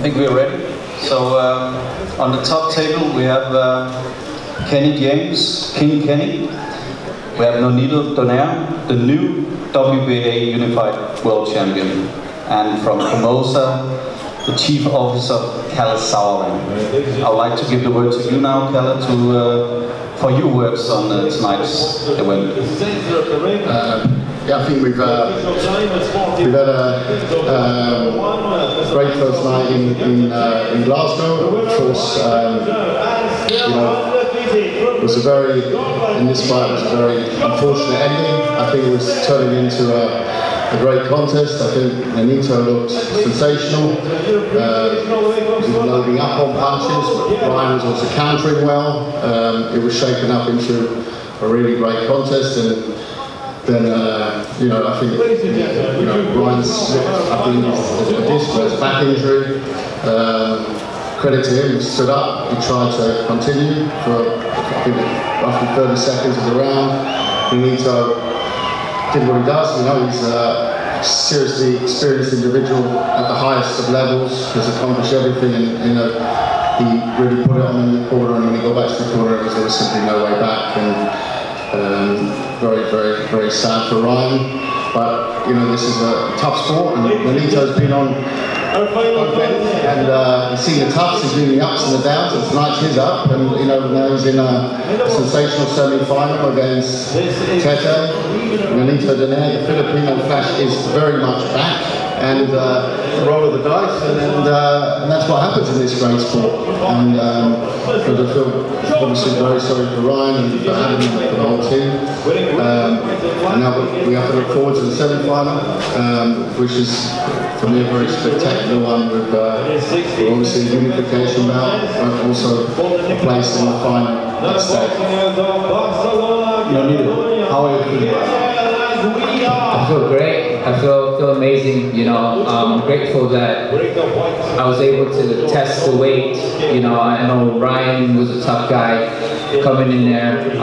think we're ready. So on the top table we have Kenny James, King Kenny. We have NONITO DONAIRE, the new WBA Unified World Champion. And from Formosa, the Chief Officer, KALLE SAUERLAND. I'd like to give the word to you now, Kalle, for your words on tonight's event. Yeah, I think we've had a great first night in Glasgow. Of course, you know, it was in this fight it was a very unfortunate ending. I think it was turning into a great contest. I think NONITO looked sensational. He was loading up on punches, but Ryan was also countering well. It was shaping up into a really great contest, and then you know, I think Ryan slipped up in a disc with his back injury. Credit to him, he stood up, he tried to continue for I think roughly 30 seconds of the round. NONITO did what he does, you know, he's a seriously experienced individual at the highest of levels, has accomplished everything, and you know, he really put it on in the corner, and when he got back to the corner there was simply no way back, and very sad for Ryan. But you know, this is a tough sport, and NONITO's been on and you've seen the toughs, he's doing the ups and the downs, and tonight's his up, and you know, now he's in a sensational semi-final against Tete. NONITO DONAIRE, the Filipino flash is very much back, and the roll of the dice, and that's what happens in this great sport. And I feel obviously very sorry for Ryan and for Adam and for the whole team. And now we have to look forward to the semi-final, which is for me a very spectacular one with obviously a unification bout, but also a place in the final at stake. NONITO, how are you feeling right now? I feel great. I feel amazing. You know, I'm grateful that I was able to test the weight. You know, I know Ryan was a tough guy coming in there,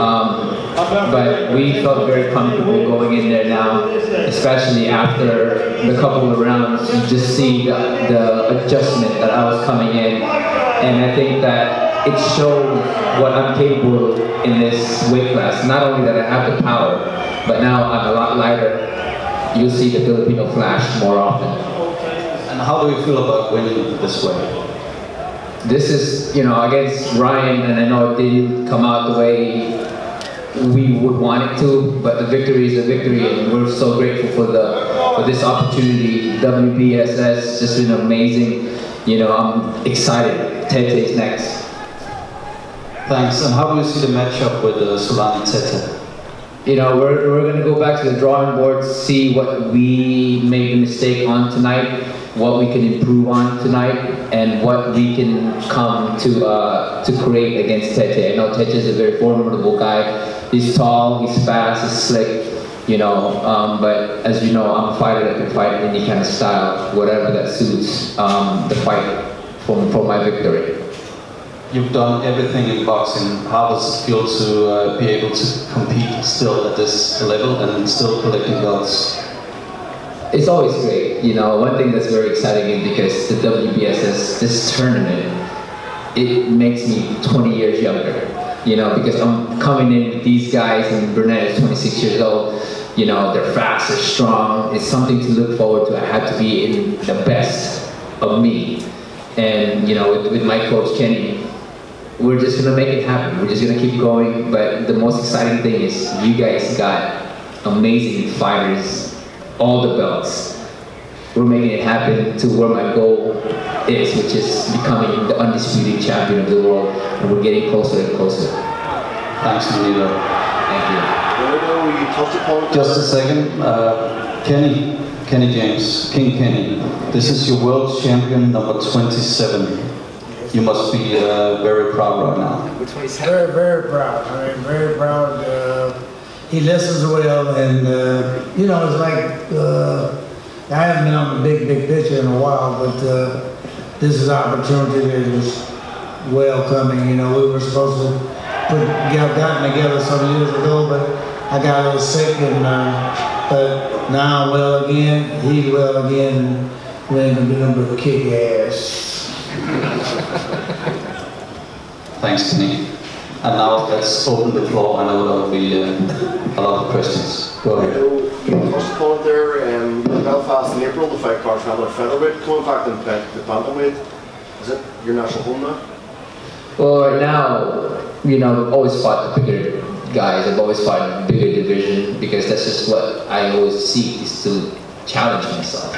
but we felt very comfortable going in there now, especially after the couple of rounds. You just see the adjustment that I was coming in, and I think that it showed what I'm capable of in this weight class. Not only that I have the power, but now I'm a lot lighter. You'll see the Filipino flash more often. And how do you feel about winning this way? This is, you know, against Ryan, and I know it didn't come out the way we would want it to, but the victory is a victory, and we're so grateful for this opportunity. WBSS just been amazing. You know, I'm excited. Tete's next. Thanks. And how do you see the matchup with Solani Tete? You know, we're going to go back to the drawing board, see what we made a mistake on tonight, what we can improve on tonight, and what we can come to create against Tete. I know Tete is a very formidable guy. He's tall, he's fast, he's slick, you know, but as you know, I'm a fighter that can fight in any kind of style, whatever that suits the fight for my victory. You've done everything in boxing. How does it feel to be able to compete still at this level and still collecting belts? It's always great. You know, one thing that's very exciting is because the WBSS, this tournament, it makes me 20 years younger. You know, because I'm coming in with these guys, and BURNETT is 26 years old. You know, they're fast, they're strong. It's something to look forward to. I have to be in the best of me. And, you know, with my coach, Kenny, we're just gonna make it happen. We're just gonna keep going. But the most exciting thing is you guys got amazing fighters, all the belts. We're making it happen to where my goal is, which is becoming the undisputed champion of the world, and we're getting closer and closer. Thanks, NONITO. Thank you. Just a second, Kenny James, King Kenny. This is your world champion number 27. You must be very proud right now. Very, very proud. I mean, very proud. He listens well, and you know, it's like I haven't been on the big picture in a while, but this is an opportunity that is welcoming. You know, we were supposed to get gotten together some years ago, but I got a little sick, and but now I'm well again. He's well again. We're gonna be able to kick ass. Thanks, Kenny. And now let's open the floor. I know there will be a lot of questions. Go ahead. You touched upon it there, in Belfast in April, the fight card traveller featherweight, coming back to the bantamweight. Is it your national home now? Well, right now, you know, I've always fought the bigger guys. I've always fought in the bigger division because that's just what I always seek, is to challenge myself.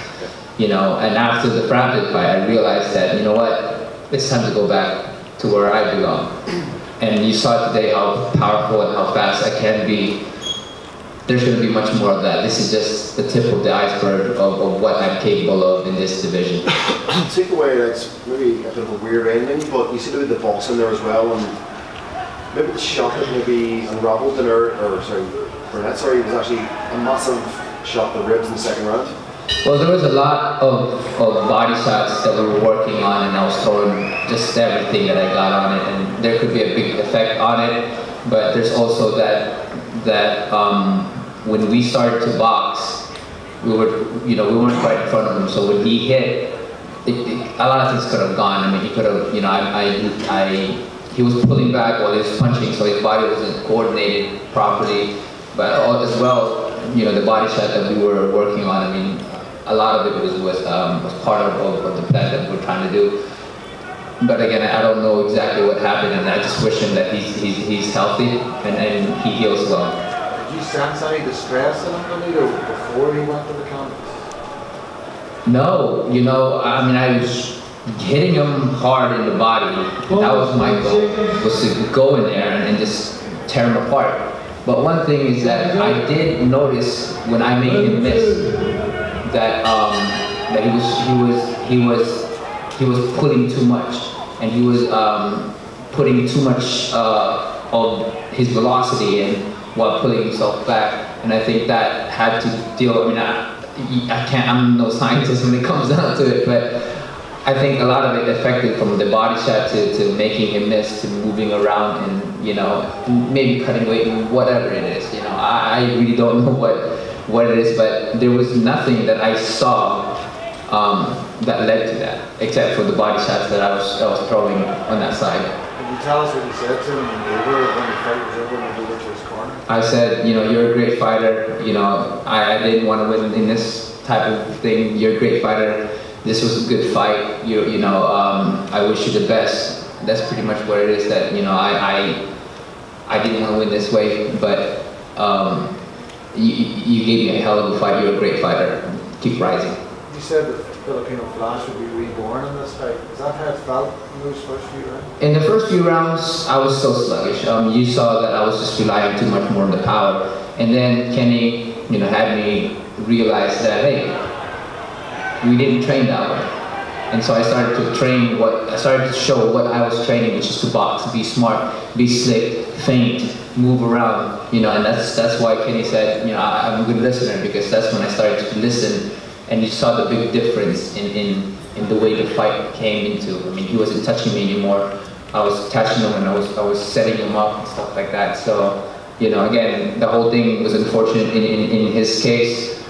You know, and after the Frampton fight, I realized that, you know what, it's time to go back to where I belong. And you saw today how powerful and how fast I can be. There's going to be much more of that. This is just the tip of the iceberg of what I'm capable of in this division. Take away, it's maybe a bit of a weird ending, but you see the boxing there as well, and maybe the shot that maybe unraveled Donaire, Burnett, was actually a massive shot to the ribs in the second round. Well, there was a lot of body shots that we were working on, and I was throwing just everything that I got on it, and there could be a big effect on it. But there's also that when we started to box, we weren't quite in front of him. So when he hit, a lot of things could have gone. I mean, he could have, he was pulling back while he was punching, so his body wasn't coordinated properly. But as well, you know, the body shot that we were working on, I mean, a lot of it was part of the plan that we're trying to do. But again, I don't know exactly what happened, and I just wish him that he's healthy and he heals well. Did you sense any distress in him, Nonito, before he went to the canvas? No, you know, I mean, I was hitting him hard in the body. That was my goal, was to go in there and just tear him apart. But one thing is that I did notice when I made him miss that he was pulling too much, and he was putting too much of his velocity in while pulling himself back. And I think that had to deal. I mean, I'm no scientist when it comes down to it, but I think a lot of it affected from the body shot to making him miss, to moving around, and, you know, maybe cutting weight, whatever it is. You know, I really don't know what it is, but there was nothing that I saw that led to that, except for the body shots that I was throwing on that side. Can you tell us what you said to him when the fight was over and he went to his corner? I said, you know, you're a great fighter. You know, I didn't want to win in this type of thing. You're a great fighter. This was a good fight. You know, I wish you the best. That's pretty much what it is. That, you know, I didn't want to win this way, but you gave me a hell of a fight. You're a great fighter. Keep rising. You said that Filipino Flash would be reborn in this fight. Is that how it felt in those first few rounds? In the first few rounds, I was so sluggish. You saw that I was just relying too much more on the power. And then Kenny, you know, had me realize that, hey, we didn't train that way. And so I started to show what I was training, which is to box, be smart, be slick, feint, move around, you know. And that's why Kenny said, you know, I'm a good listener, because that's when I started to listen. And you saw the big difference in the way the fight came into. I mean, he wasn't touching me anymore. I was touching him, and I was setting him up and stuff like that. So, you know, again, the whole thing was unfortunate in his case,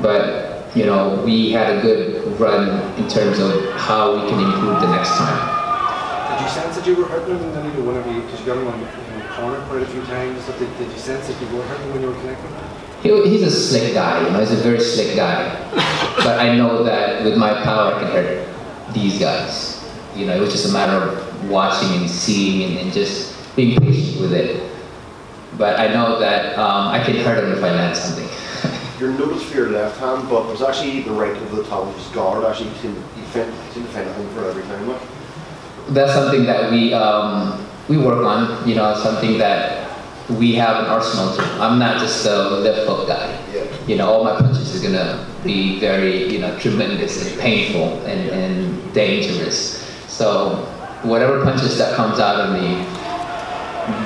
but, you know, we had a good run in terms of how we can improve the next time. Did you sense that you were hurting him whenever because you got him on the corner quite a few times? Did you sense that you were hurting him when you were connecting? He's a slick guy, you know, he's a very slick guy. But I know that with my power, I can hurt these guys. You know, it was just a matter of watching and seeing and just being patient with it. But I know that I can hurt him if I land something. You're noticed for your left hand, but it was actually the right over the top of his guard. Actually, you seem to find a home for every time. Like. That's something that we work on, you know, something that we have an arsenal to. I'm not just a left hook guy. Yeah. You know, all my punches are gonna be very, you know, tremendous and painful and dangerous. So whatever punches that comes out of me,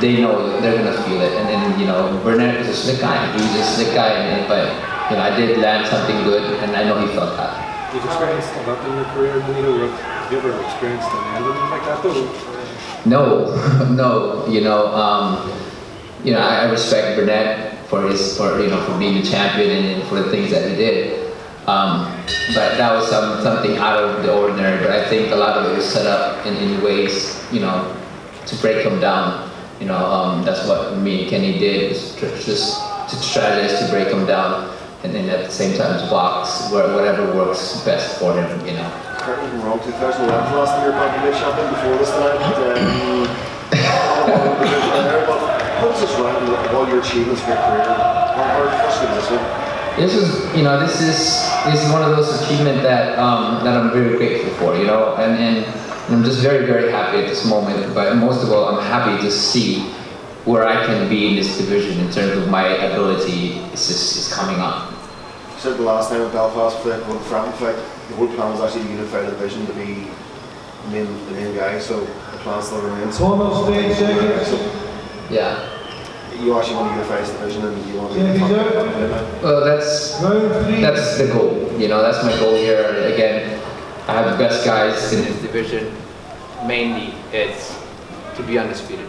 they know they're gonna feel it. And then, you know, Burnett is a slick guy. He was a slick guy, but, you know, I did land something good, and I know he felt that. You've experienced a lot in your career, Nonito. Have you ever experienced an ending like that, though? No, no. You know, I respect Burnett for being a champion and for the things that he did. But that was something out of the ordinary. But I think a lot of it was set up in ways, you know, to break them down. You know, that's what me and Kenny did, is just to strategize to break them down, and then at the same time to box whatever works best for him. You know. Correct me if I'm wrong. 2011 was the last time you were BURNETT champion. Before this tonight. How does this rank with all your achievements for your career? What's good this one? This is, you know, this is one of those achievements that that I'm very grateful for, you know, and I'm just very, very happy at this moment. But most of all, I'm happy to see where I can be in this division in terms of my ability is coming up. You said the last time at Belfast for the Fratton fight, the whole plan was actually to unify the division to be the main guy. So the plan still remains. So yeah. You actually want to unify this division, and you want to be well, that's the goal. You know, that's my goal here. Again, I have the best guys in this division. Mainly, it's to be undisputed.